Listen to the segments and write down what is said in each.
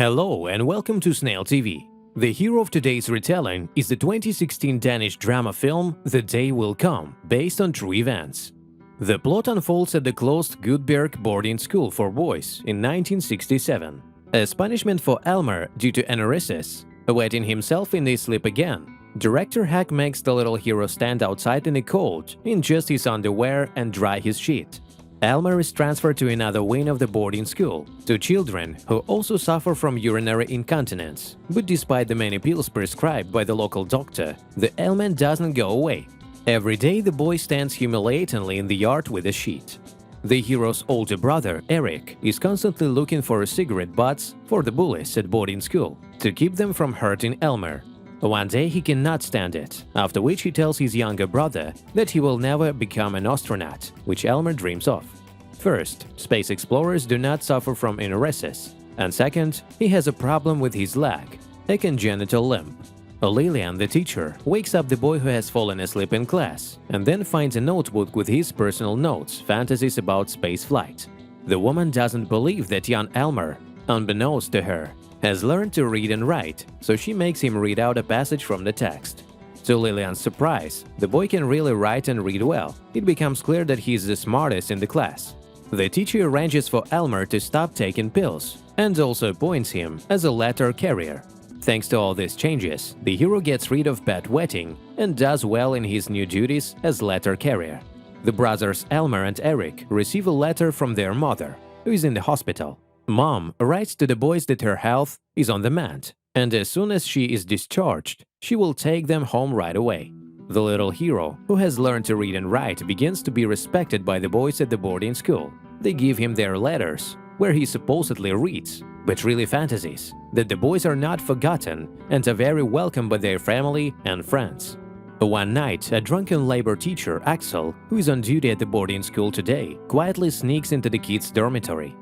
Hello and welcome to Snail TV. The hero of today's retelling is the 2016 Danish drama film The Day Will Come, based on true events. The plot unfolds at the closed Gudbjerg boarding school for boys in 1967. As punishment for Elmer due to aneurysm, wetting himself in his sleep again, director Hack makes the little hero stand outside in the cold in just his underwear and dry his sheet. Elmer is transferred to another wing of the boarding school, to children who also suffer from urinary incontinence. But despite the many pills prescribed by the local doctor, the ailment doesn't go away. Every day the boy stands humiliatingly in the yard with a sheet. The hero's older brother, Eric, is constantly looking for cigarette butts for the bullies at boarding school, to keep them from hurting Elmer. One day he cannot stand it, after which he tells his younger brother that he will never become an astronaut, which Elmer dreams of. First, space explorers do not suffer from aneurysm, and second, he has a problem with his leg, a congenital limp. Lillian, the teacher, wakes up the boy who has fallen asleep in class, and then finds a notebook with his personal notes, fantasies about space flight. The woman doesn't believe that young Elmer, unbeknownst to her, has learned to read and write, so she makes him read out a passage from the text. To Lillian's surprise, the boy can really write and read well. It becomes clear that he is the smartest in the class. The teacher arranges for Elmer to stop taking pills, and also appoints him as a letter carrier. Thanks to all these changes, the hero gets rid of bedwetting and does well in his new duties as letter carrier. The brothers Elmer and Eric receive a letter from their mother, who is in the hospital. Mom writes to the boys that her health is on the mend, and as soon as she is discharged, she will take them home right away. The little hero, who has learned to read and write, begins to be respected by the boys at the boarding school. They give him their letters, where he supposedly reads, but really fantasies, that the boys are not forgotten and are very welcome by their family and friends. One night, a drunken labor teacher, Axel, who is on duty at the boarding school today, quietly sneaks into the kids' dormitory.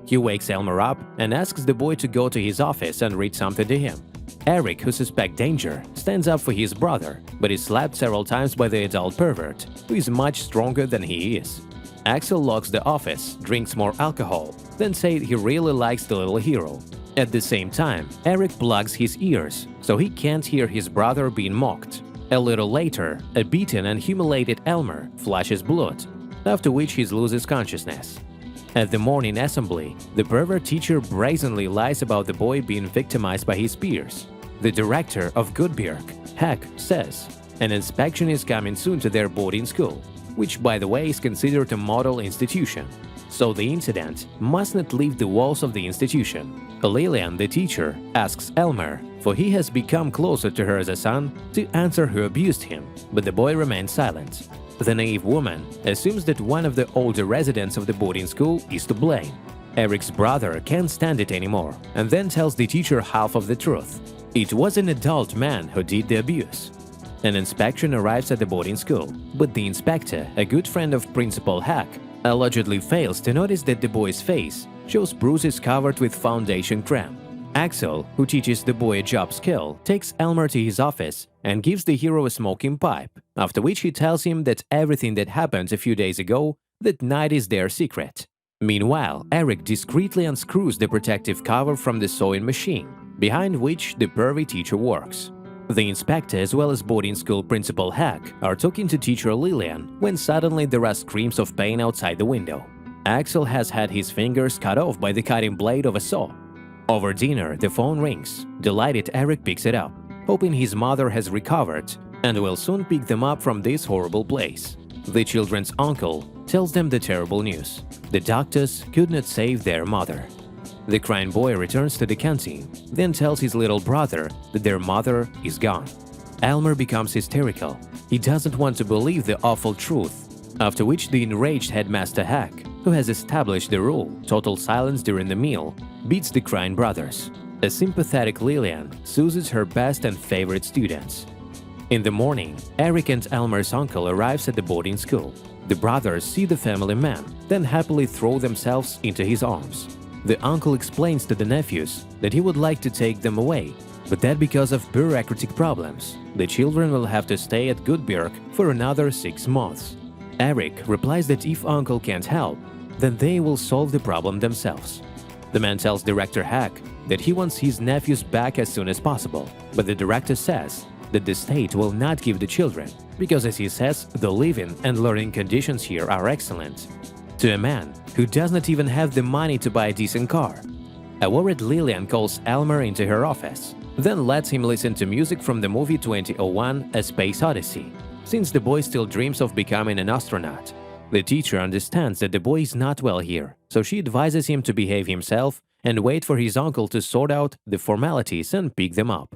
He wakes Elmer up and asks the boy to go to his office and read something to him. Eric, who suspects danger, stands up for his brother, but is slapped several times by the adult pervert, who is much stronger than he is. Axel locks the office, drinks more alcohol, then says he really likes the little hero. At the same time, Eric plugs his ears, so he can't hear his brother being mocked. A little later, a beaten and humiliated Elmer flashes blood, after which he loses consciousness. At the morning assembly, the pervert teacher brazenly lies about the boy being victimized by his peers. The director of Gudbjerg, Hack, says an inspection is coming soon to their boarding school, which by the way is considered a model institution, so the incident must not leave the walls of the institution. Lillian, the teacher, asks Elmer, for he has become closer to her as a son, to answer who abused him, but the boy remains silent. The naive woman assumes that one of the older residents of the boarding school is to blame. Eric's brother can't stand it anymore and then tells the teacher half of the truth. It was an adult man who did the abuse. An inspection arrives at the boarding school, but the inspector, a good friend of Principal Hack, allegedly fails to notice that the boy's face shows bruises covered with foundation cream. Axel, who teaches the boy a job skill, takes Elmer to his office and gives the hero a smoking pipe, after which he tells him that everything that happened a few days ago that night is their secret. Meanwhile, Eric discreetly unscrews the protective cover from the sewing machine, behind which the pervy teacher works. The inspector as well as boarding school principal Hack are talking to teacher Lillian when suddenly there are screams of pain outside the window. Axel has had his fingers cut off by the cutting blade of a saw. Over dinner, the phone rings. Delighted, Eric picks it up, hoping his mother has recovered and will soon pick them up from this horrible place. The children's uncle tells them the terrible news. The doctors could not save their mother. The crying boy returns to the canteen, then tells his little brother that their mother is gone. Elmer becomes hysterical. He doesn't want to believe the awful truth, after which the enraged headmaster Hack, who has established the rule, total silence during the meal, beats the crying brothers. A sympathetic Lillian soothes her best and favorite students. In the morning, Eric and Elmer's uncle arrives at the boarding school. The brothers see the family man, then happily throw themselves into his arms. The uncle explains to the nephews that he would like to take them away, but that because of bureaucratic problems, the children will have to stay at Gudbjerg for another 6 months. Eric replies that if uncle can't help, then they will solve the problem themselves. The man tells director Hack that he wants his nephews back as soon as possible, but the director says that the state will not give the children because, as he says, the living and learning conditions here are excellent. To a man who does not even have the money to buy a decent car. A worried Lillian calls Elmer into her office, then lets him listen to music from the movie 2001 A Space Odyssey, since the boy still dreams of becoming an astronaut. The teacher understands that the boy is not well here, so she advises him to behave himself and wait for his uncle to sort out the formalities and pick them up.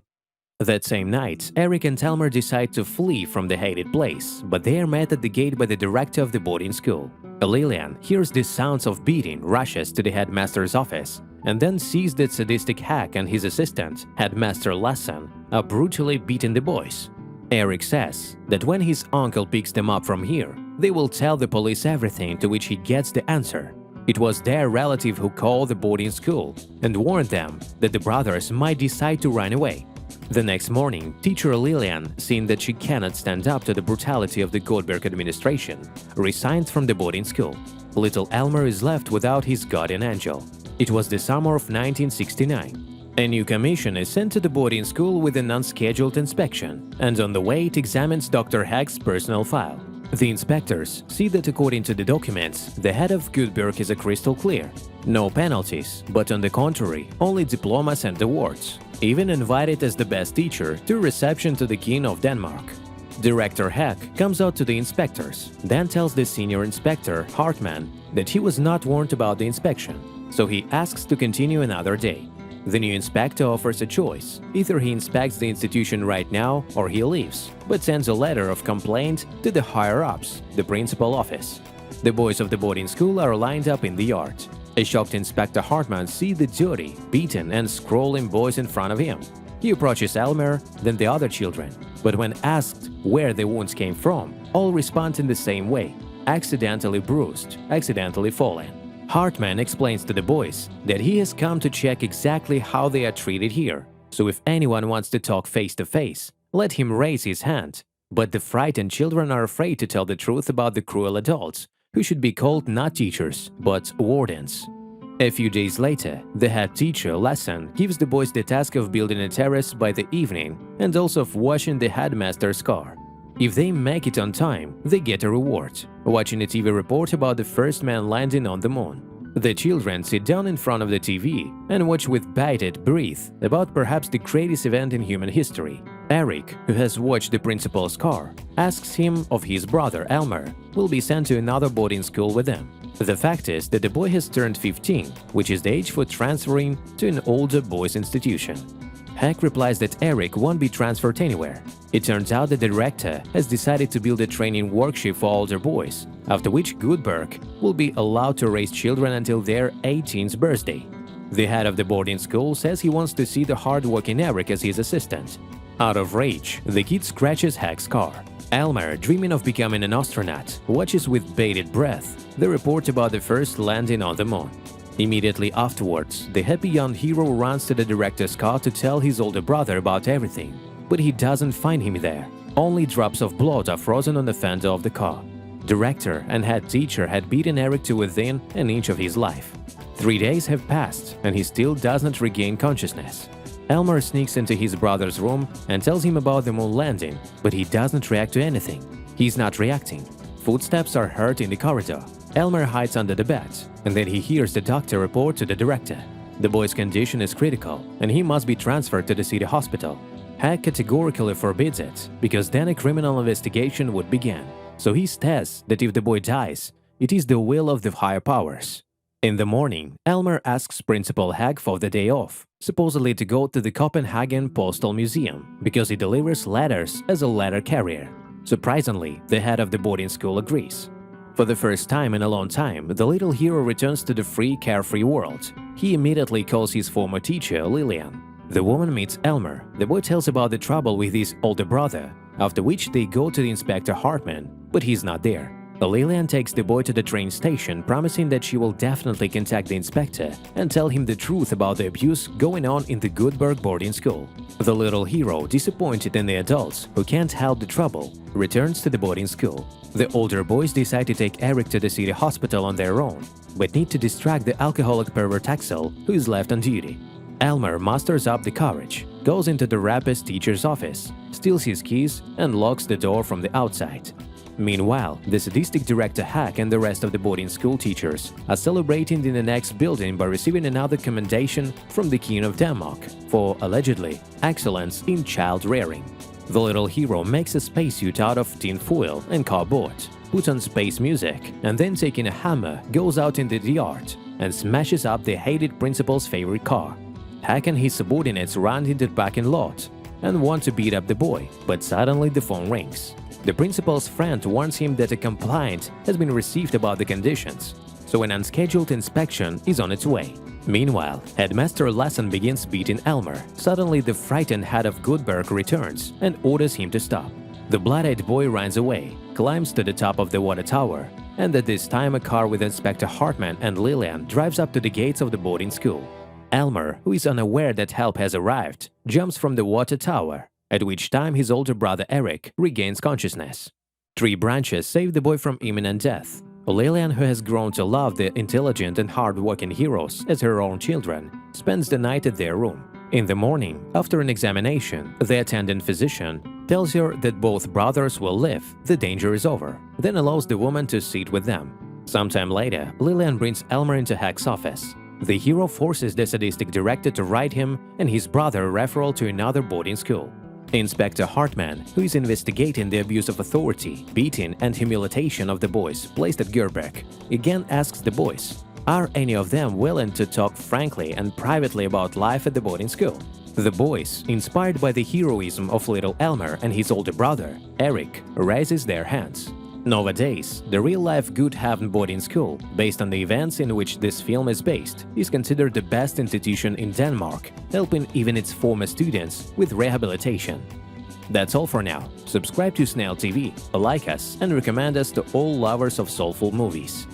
That same night, Eric and Elmer decide to flee from the hated place, but they are met at the gate by the director of the boarding school. Lillian hears the sounds of beating, rushes to the headmaster's office, and then sees that sadistic Hack and his assistant, Headmaster Lassen, are brutally beating the boys. Eric says that when his uncle picks them up from here, they will tell the police everything, to which he gets the answer. It was their relative who called the boarding school and warned them that the brothers might decide to run away. The next morning, teacher Lillian, seeing that she cannot stand up to the brutality of the Goldberg administration, resigns from the boarding school. Little Elmer is left without his guardian angel. It was the summer of 1969. A new commission is sent to the boarding school with an unscheduled inspection, and on the way it examines Dr. Hack's personal file. The inspectors see that according to the documents, the head of Goodberg is a crystal clear. No penalties, but on the contrary, only diplomas and awards. Even invited as the best teacher to reception to the King of Denmark. Director Hack comes out to the inspectors, then tells the senior inspector, Hartman, that he was not warned about the inspection, so he asks to continue another day. The new inspector offers a choice. Either he inspects the institution right now or he leaves, but sends a letter of complaint to the higher-ups, the principal office. The boys of the boarding school are lined up in the yard. A shocked Inspector Hartman sees the dirty, beaten and scrolling boys in front of him. He approaches Elmer, then the other children, but when asked where the wounds came from, all respond in the same way: accidentally bruised, accidentally fallen. Hartman explains to the boys that he has come to check exactly how they are treated here, so if anyone wants to talk face to face, let him raise his hand. But the frightened children are afraid to tell the truth about the cruel adults, who should be called not teachers, but wardens. A few days later, the head teacher, Lassen, gives the boys the task of building a terrace by the evening and also of washing the headmaster's car. If they make it on time, they get a reward, watching a TV report about the first man landing on the moon. The children sit down in front of the TV and watch with bated breath about perhaps the greatest event in human history. Eric, who has watched the principal's car, asks him if his brother Elmer will be sent to another boarding school with them. The fact is that the boy has turned 15, which is the age for transferring to an older boys' institution. Hack replies that Eric won't be transferred anywhere. It turns out that the director has decided to build a training workshop for older boys, after which Goodberg will be allowed to raise children until their 18th birthday. The head of the boarding school says he wants to see the hard-working Eric as his assistant. Out of rage, the kid scratches Hack's car. Elmer, dreaming of becoming an astronaut, watches with bated breath the report about the first landing on the moon. Immediately afterwards, the happy young hero runs to the director's car to tell his older brother about everything, but he doesn't find him there. Only drops of blood are frozen on the fender of the car. Director and head teacher had beaten Eric to within an inch of his life. 3 days have passed and he still does not regain consciousness. Elmer sneaks into his brother's room and tells him about the moon landing, but he doesn't react to anything. He's not reacting. Footsteps are heard in the corridor. Elmer hides under the bed, and then he hears the doctor report to the director. The boy's condition is critical, and he must be transferred to the city hospital. Hack categorically forbids it, because then a criminal investigation would begin. So he says that if the boy dies, it is the will of the higher powers. In the morning, Elmer asks Principal Hack for the day off, supposedly to go to the Copenhagen Postal Museum, because he delivers letters as a letter carrier. Surprisingly, the head of the boarding school agrees. For the first time in a long time, the little hero returns to the free, carefree world. He immediately calls his former teacher, Lillian. The woman meets Elmer. The boy tells about the trouble with his older brother, after which they go to the Inspector Hartman, but he's not there. Lillian takes the boy to the train station, promising that she will definitely contact the inspector and tell him the truth about the abuse going on in the Goodberg boarding school. The little hero, disappointed in the adults who can't help the trouble, returns to the boarding school. The older boys decide to take Eric to the city hospital on their own, but need to distract the alcoholic pervert Axel, who is left on duty. Elmer musters up the courage, goes into the rapist teacher's office, steals his keys, and locks the door from the outside. Meanwhile, the sadistic director Hack and the rest of the boarding school teachers are celebrating in the next building by receiving another commendation from the King of Denmark for, allegedly, excellence in child rearing. The little hero makes a spacesuit out of tin foil and cardboard, puts on space music, and then taking a hammer goes out into the yard and smashes up the hated principal's favorite car. Hack and his subordinates run into the parking lot and want to beat up the boy, but suddenly the phone rings. The principal's friend warns him that a complaint has been received about the conditions, so an unscheduled inspection is on its way. Meanwhile, Headmaster Lassen begins beating Elmer. Suddenly, the frightened head of Goodberg returns and orders him to stop. The blood-eyed boy runs away, climbs to the top of the water tower, and at this time a car with Inspector Hartman and Lillian drives up to the gates of the boarding school. Elmer, who is unaware that help has arrived, jumps from the water tower, at which time his older brother Eric regains consciousness. Tree branches save the boy from imminent death. Lillian, who has grown to love the intelligent and hard-working heroes as her own children, spends the night at their room. In the morning, after an examination, the attendant physician tells her that both brothers will live, the danger is over, then allows the woman to sit with them. Sometime later, Lillian brings Elmer into Hack's office. The hero forces the sadistic director to write him and his brother a referral to another boarding school. Inspector Hartman, who is investigating the abuse of authority, beating and humiliation of the boys placed at Goodberg, again asks the boys, are any of them willing to talk frankly and privately about life at the boarding school? The boys, inspired by the heroism of little Elmer and his older brother, Eric, raises their hands. Nowadays, the real-life Good Haven boarding school, based on the events in which this film is based, is considered the best institution in Denmark, helping even its former students with rehabilitation. That's all for now. Subscribe to Snail TV, like us, and recommend us to all lovers of soulful movies.